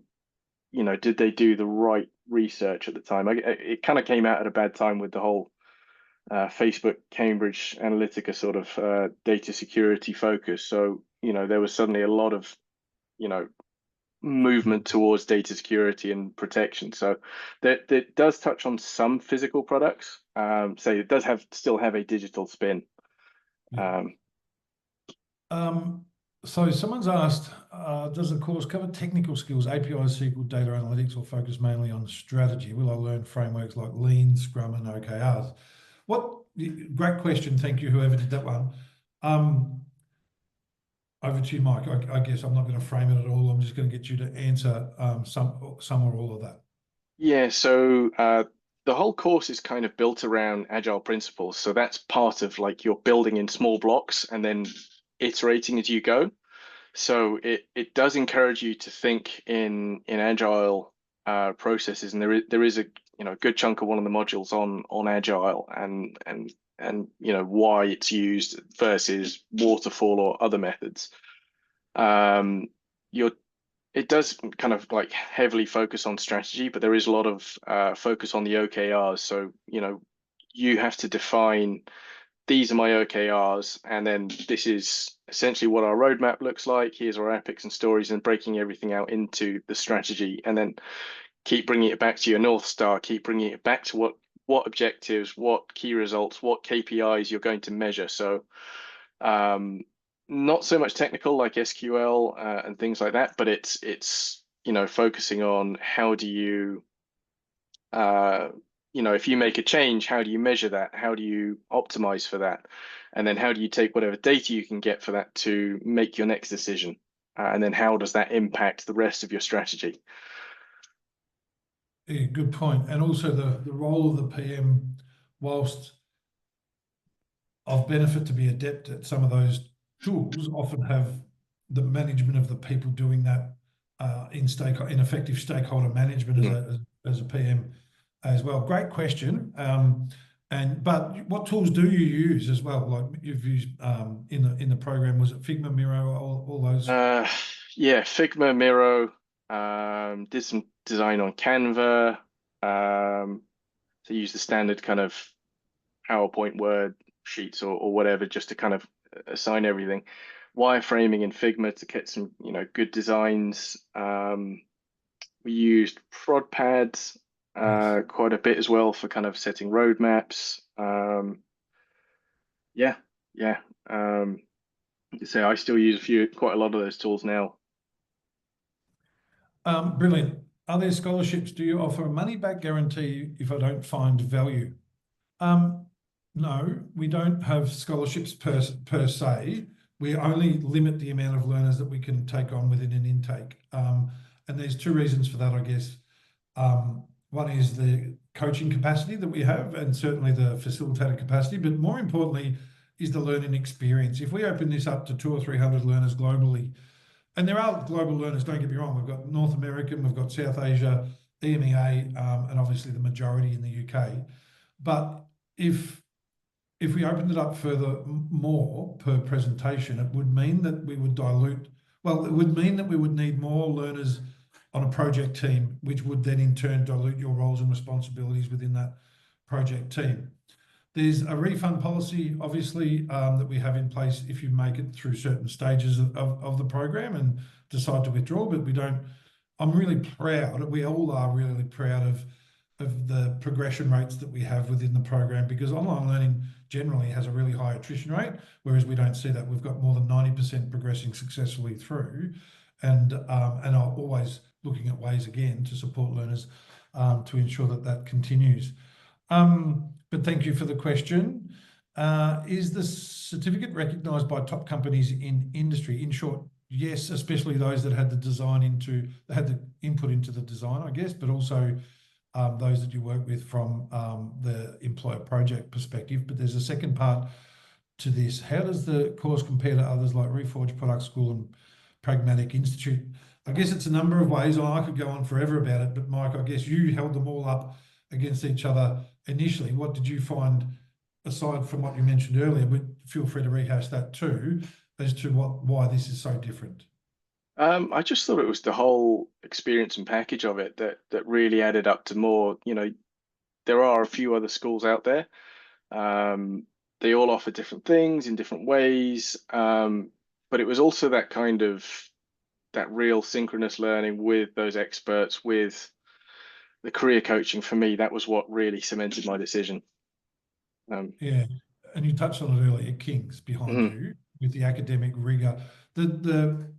did they do the right research at the time? It kind of came out at a bad time with the whole Facebook Cambridge Analytica sort of data security focus. So, there was suddenly a lot of, you know, movement towards data security and protection. So that does touch on some physical products. So it does still have a digital spin. Yeah. So someone's asked, does the course cover technical skills, APIs, SQL, data analytics, or focus mainly on strategy? Will I learn frameworks like Lean, Scrum, and OKRs? Great question. Thank you, whoever did that one. Over to you, Mike. I guess I'm not going to frame it at all. I'm just going to get you to answer some or all of that. Yeah, so the whole course is kind of built around agile principles. So that's part of like you're building in small blocks and then iterating as you go. So it does encourage you to think in agile processes, and there is a good chunk of one of the modules on agile and why it's used versus waterfall or other methods. It does kind of like heavily focus on strategy, but there is a lot of focus on the OKRs. So you have to define, these are my OKRs, and then this is essentially what our roadmap looks like. Here's our epics and stories, and breaking everything out into the strategy, and then keep bringing it back to your North Star, keep bringing it back to what objectives, what key results, what KPIs you're going to measure. So not so much technical like SQL and things like that, but it's focusing on how do you if you make a change, how do you measure that? How do you optimize for that? And then how do you take whatever data you can get for that to make your next decision? And then how does that impact the rest of your strategy? Yeah, good point. And also the role of the PM, whilst of benefit to be adept at some of those tools, often have the management of the people doing that in effective stakeholder management as a PM as well. Great question. But what tools do you use as well? Like you've used in the program, was it Figma, Miro, all those? Yeah, Figma, Miro. Did some design on Canva. So use the standard kind of PowerPoint, Word sheets or whatever, just to kind of assign everything. Wireframing in Figma to get some good designs. We used ProdPads quite a bit as well for kind of setting roadmaps. So I still use quite a lot of those tools now. Brilliant. Are there scholarships? Do you offer a money back guarantee if I don't find value? No, we don't have scholarships per se. We only limit the amount of learners that we can take on within an intake. And there's two reasons for that, I guess. One is the coaching capacity that we have, and certainly the facilitator capacity, but more importantly is the learning experience. If we open this up to 200 or 300 learners globally, and there are global learners, don't get me wrong, we've got North American, we've got South Asia, EMEA, and obviously the majority in the UK. But if we opened it up further more per presentation, it would mean that we would dilute, well, it would mean that we would need more learners on a project team, which would then in turn dilute your roles and responsibilities within that project team. There's a refund policy, obviously, that we have in place if you make it through certain stages of the program and decide to withdraw, but we don't. I'm really proud, we all are really proud of the progression rates that we have within the program, because online learning generally has a really high attrition rate, whereas we don't see that. We've got more than 90% progressing successfully through, and are always looking at ways again to support learners to ensure that continues. But thank you for the question. Is the certificate recognised by top companies in industry? In short, yes, especially those that had the input into the design, I guess, but also those that you work with from the employer project perspective. But there's a second part to this. How does the course compare to others like Reforge Product School and Pragmatic Institute? I guess it's a number of ways. I could go on forever about it, but Mike, I guess you held them all up against each other initially. What did you find, aside from what you mentioned earlier, but feel free to rehash that too, as to why this is so different? I just thought it was the whole experience and package of it that really added up to more. There are a few other schools out there. Um, they all offer different things in different ways. But it was also that kind of that real synchronous learning with those experts, with the career coaching. For me, that was what really cemented my decision. Yeah, and you touched on it earlier, King's behind Mhm. you with the academic rigor. The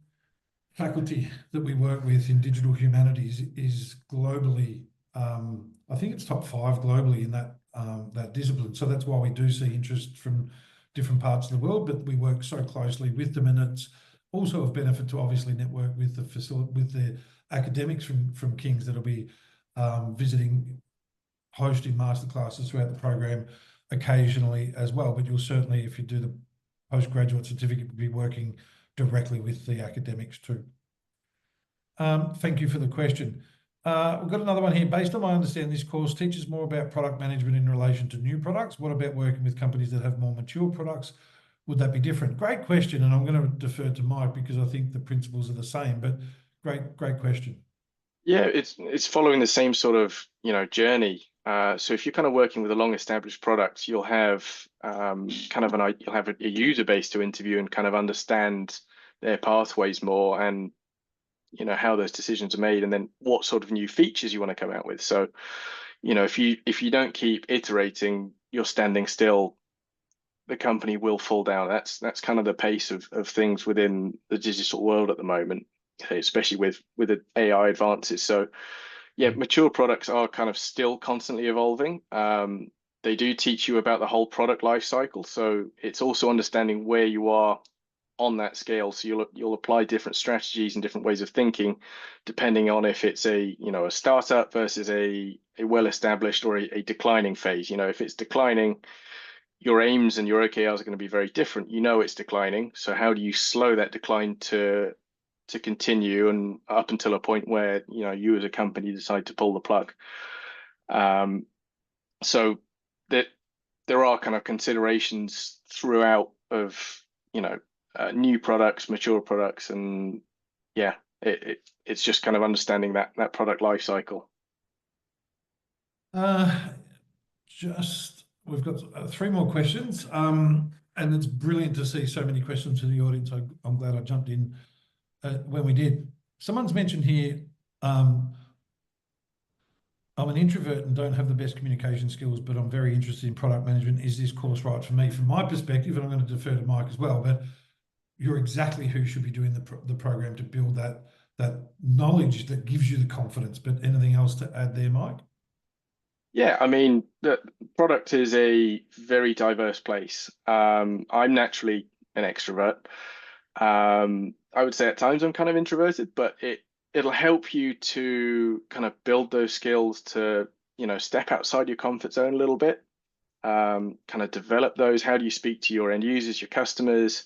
faculty that we work with in digital humanities is globally, I think it's top 5 globally in that discipline. So that's why we do see interest from different parts of the world, but we work so closely with them, and it's also of benefit to obviously network with the academics from King's that'll be visiting, hosting masterclasses throughout the program occasionally as well. But you'll certainly, if you do the postgraduate certificate, be working directly with the academics too. Thank you for the question. We've got another one here. Based on my understanding, this course teaches more about product management in relation to new products. What about working with companies that have more mature products? Would that be different? Great question, and I'm going to defer to Mike because I think the principles are the same. But great question. Yeah, it's following the same sort of journey. So if you're kind of working with a long-established product, you'll have you'll have a user base to interview and kind of understand their pathways more, and how those decisions are made, and then what sort of new features you want to come out with. So if you don't keep iterating, you're standing still. The company will fall down. That's kind of the pace of things within the digital world at the moment, especially with the AI advances. So yeah, mature products are kind of still constantly evolving. They do teach you about the whole product life cycle. So it's also understanding where you are on that scale. So you'll apply different strategies and different ways of thinking, depending on if it's a startup versus a well established or a declining phase. If it's declining, your aims and your OKRs are going to be very different. It's declining. So how do you slow that decline to continue and up until a point where you as a company decide to pull the plug? So that there are kind of considerations throughout of new products, mature products, and yeah, it's just kind of understanding that product life cycle. Uh, we've got 3 more questions, and it's brilliant to see so many questions in the audience. I'm glad I jumped in when we did. Someone's mentioned here, I'm an introvert and don't have the best communication skills, but I'm very interested in product management. Is this course right for me? From my perspective, and I'm going to defer to Mike as well, but you're exactly who should be doing the program to build that knowledge that gives you the confidence. But anything else to add there, Mike? Yeah, I mean, the product is a very diverse place. I'm naturally an extrovert. I would say at times I'm kind of introverted, but it'll help you to kind of build those skills to, step outside your comfort zone a little bit, kind of develop those. How do you speak to your end users, your customers?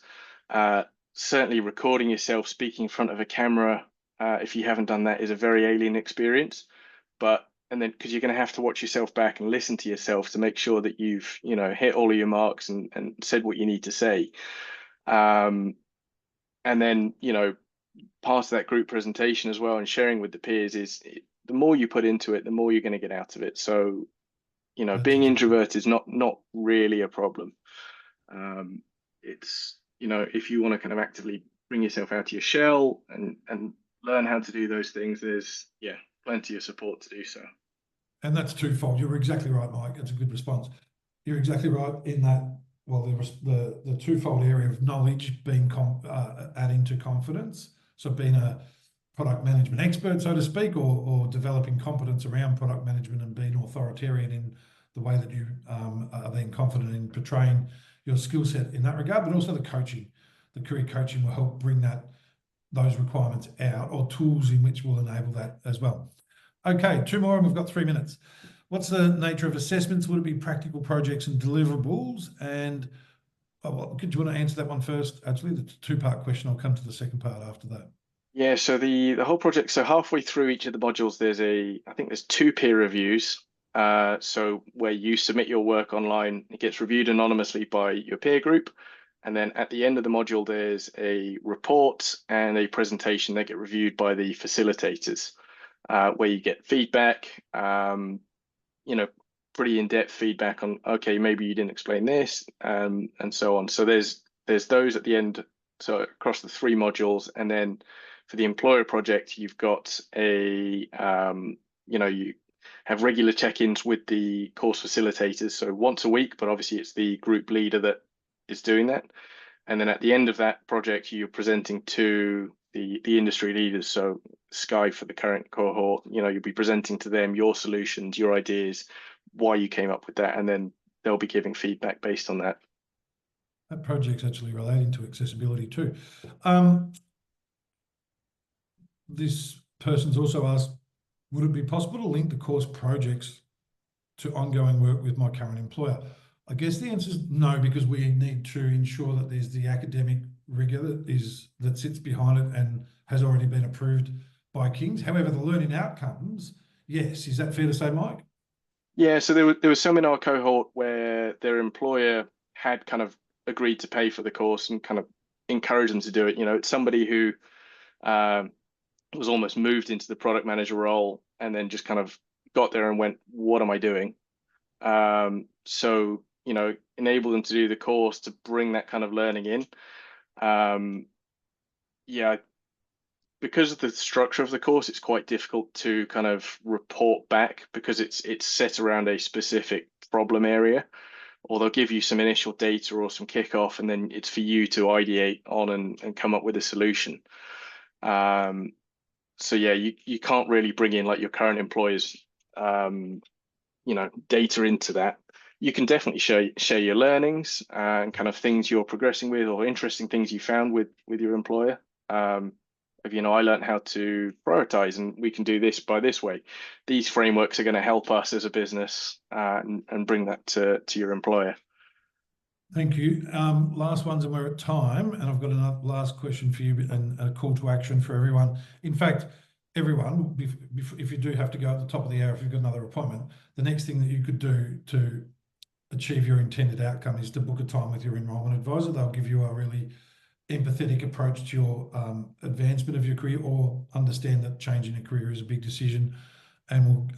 Certainly recording yourself speaking in front of a camera, if you haven't done that, is a very alien experience. And then because you're going to have to watch yourself back and listen to yourself to make sure that you've hit all of your marks and said what you need to say. And then part of that group presentation as well and sharing with the peers the more you put into it, the more you're going to get out of it. So That's being exactly. introverted is not really a problem. It's if you want to kind of actively bring yourself out of your shell and learn how to do those things, there's plenty of support to do so. And that's twofold. You're exactly right, Mike. It's a good response. You're exactly right in that. Well, there was the twofold area of knowledge being adding to confidence. So being a product management expert, so to speak, or developing competence around product management and being authoritarian in the way that you are being confident in portraying your skill set in that regard, but also the coaching. The career coaching will help bring those requirements out, or tools in which will enable that as well. Okay, 2 more and we've got 3 minutes. What's the nature of assessments? Would it be practical projects and deliverables? And do you want to answer that one first? Actually, the 2-part question. I'll come to the second part after that. Yeah, so the whole project, so halfway through each of the modules, I think there's 2 peer reviews. So where you submit your work online, it gets reviewed anonymously by your peer group. And then at the end of the module, there's a report and a presentation that get reviewed by the facilitators, where you get feedback, you know, pretty in-depth feedback on, okay, maybe you didn't explain this, and so on. So there's those at the end, so across the 3 modules. And then for the employer project, you've got a, you know, you have regular check-ins with the course facilitators, so once a week, but obviously it's the group leader that is doing that. And then at the end of that project, you're presenting to the industry leaders. So Sky, for the current cohort, you know, you'll be presenting to them your solutions, your ideas, why you came up with that, and then they'll be giving feedback based on that. That project's actually relating to accessibility too. This person's also asked, would it be possible to link the course projects to ongoing work with my current employer? I guess the answer is no, because we need to ensure that there's the academic rigor that sits behind it and has already been approved by King's. However, the learning outcomes, yes. Is that fair to say, Mike? Yeah, so there was some in our cohort where their employer had kind of agreed to pay for the course and kind of encouraged them to do it. You know, it's somebody who was almost moved into the product manager role and then just kind of got there and went, what am I doing? So, you know, enable them to do the course to bring that kind of learning in. Yeah, because of the structure of the course, it's quite difficult to kind of report back because it's set around a specific problem area, or they'll give you some initial data or some kickoff, and then it's for you to ideate on and come up with a solution. So yeah, you can't really bring in like your current employer's you know, data into that. You can definitely share your learnings and kind of things you're progressing with, or interesting things you found with your employer. If, you know, I learned how to prioritize, and we can do this by this way. These frameworks are going to help us as a business, and bring that to your employer. Thank you. Last ones, and we're at time, and I've got another last question for you and a call to action for everyone. In fact, everyone, if you do have to go at the top of the hour, if you've got another appointment, the next thing that you could do to achieve your intended outcome is to book a time with your enrolment advisor. They'll give you a really empathetic approach to your advancement of your career, or understand that changing a career is a big decision, and we'll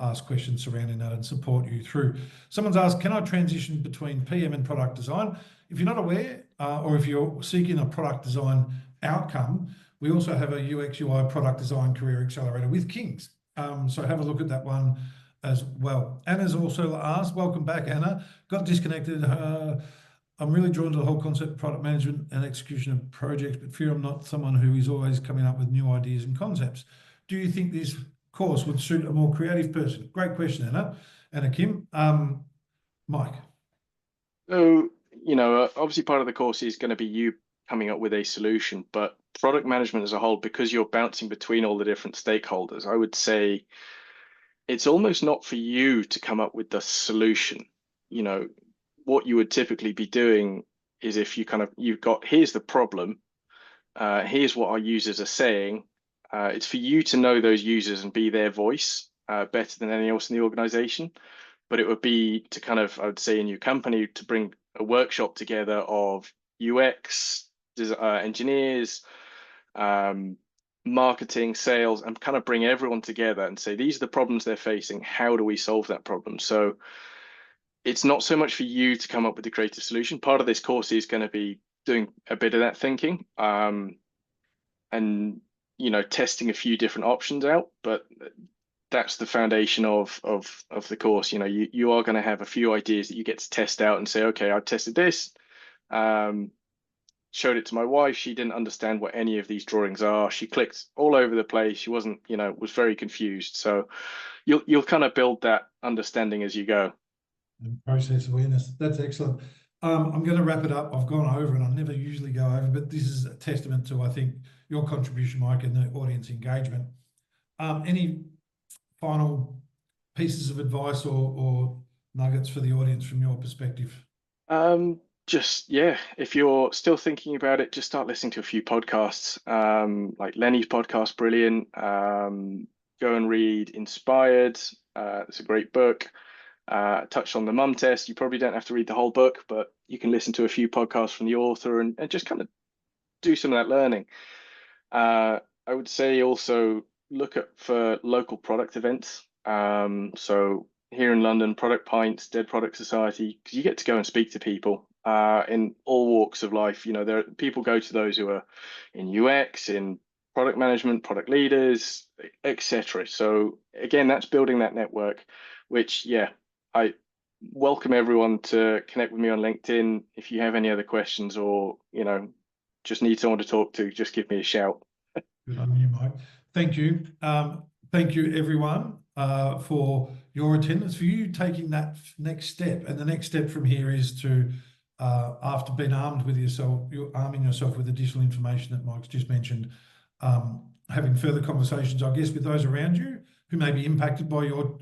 ask questions surrounding that and support you through. Someone's asked, can I transition between PM and product design? If you're not aware, or if you're seeking a product design outcome, we also have a UX UI product design career accelerator with King's. So have a look at that one as well. Anna's also asked, welcome back, Anna. Got disconnected. I'm really drawn to the whole concept of product management and execution of projects, but fear I'm not someone who is always coming up with new ideas and concepts. Do you think this course would suit a more creative person? Great question, Anna Kim. Mike. So, you know, obviously part of the course is going to be you coming up with a solution, but product management as a whole, because you're bouncing between all the different stakeholders, I would say it's almost not for you to come up with the solution. You know, what you would typically be doing is, if you've got, here's the problem, here's what our users are saying. It's for you to know those users and be their voice better than anyone else in the organization. But it would be to kind of, I would say, in your company, to bring a workshop together of UX engineers, marketing, sales, and kind of bring everyone together and say, these are the problems they're facing. How do we solve that problem? So it's not so much for you to come up with the creative solution. Part of this course is going to be doing a bit of that thinking, and, you know, testing a few different options out. But that's the foundation of the course. You know, you are going to have a few ideas that you get to test out and say, okay, I tested this, showed it to my wife. She didn't understand what any of these drawings are. She clicked all over the place. She wasn't, you know, was very confused. So you'll kind of build that understanding as you go. And process awareness. That's excellent. I'm going to wrap it up. I've gone over, and I never usually go over, but this is a testament to, I think, your contribution, Mike, and the audience engagement. Any final pieces of advice or nuggets for the audience from your perspective? Just, yeah, if you're still thinking about it, just start listening to a few podcasts. Like Lenny's podcast, brilliant. Go and read Inspired. It's a great book. Touched on the mum test. You probably don't have to read the whole book, but you can listen to a few podcasts from the author and just kind of do some of that learning. I would say also look for local product events. So here in London, Product Pints, Dead Product Society, because you get to go and speak to people in all walks of life. You know, people go to those who are in UX, in product management, product leaders, etc. So again, that's building that network, which, yeah, I welcome everyone to connect with me on LinkedIn. If you have any other questions or, you know, just need someone to talk to, just give me a shout. Good on you, Mike. Thank you. Thank you, everyone, for your attendance, for you taking that next step. And the next step from here is to, after being armed with yourself, you're arming yourself with additional information that Mike's just mentioned, having further conversations, I guess, with those around you who may be impacted by your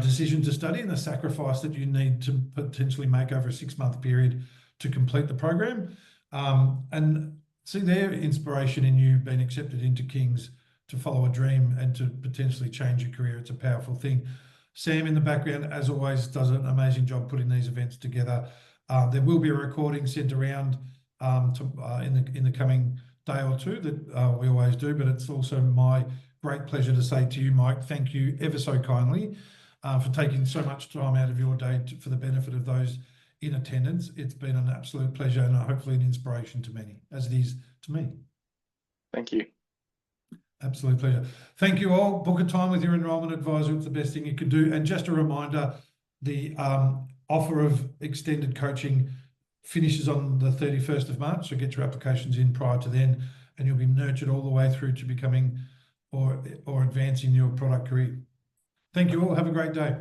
decision to study and the sacrifice that you need to potentially make over a 6-month period to complete the program. And see their inspiration in you being accepted into King's to follow a dream and to potentially change your career. It's a powerful thing. Sam in the background, as always, does an amazing job putting these events together. There will be a recording sent around in the coming day or two that we always do, but it's also my great pleasure to say to you, Mike, thank you ever so kindly for taking so much time out of your day for the benefit of those in attendance. It's been an absolute pleasure and hopefully an inspiration to many, as it is to me. Thank you. Absolute pleasure. Thank you all. Book a time with your enrolment advisor. It's the best thing you can do. And just a reminder, the offer of extended coaching finishes on the 31st of March. So get your applications in prior to then, and you'll be nurtured all the way through to becoming or advancing your product career. Thank you all. Have a great day.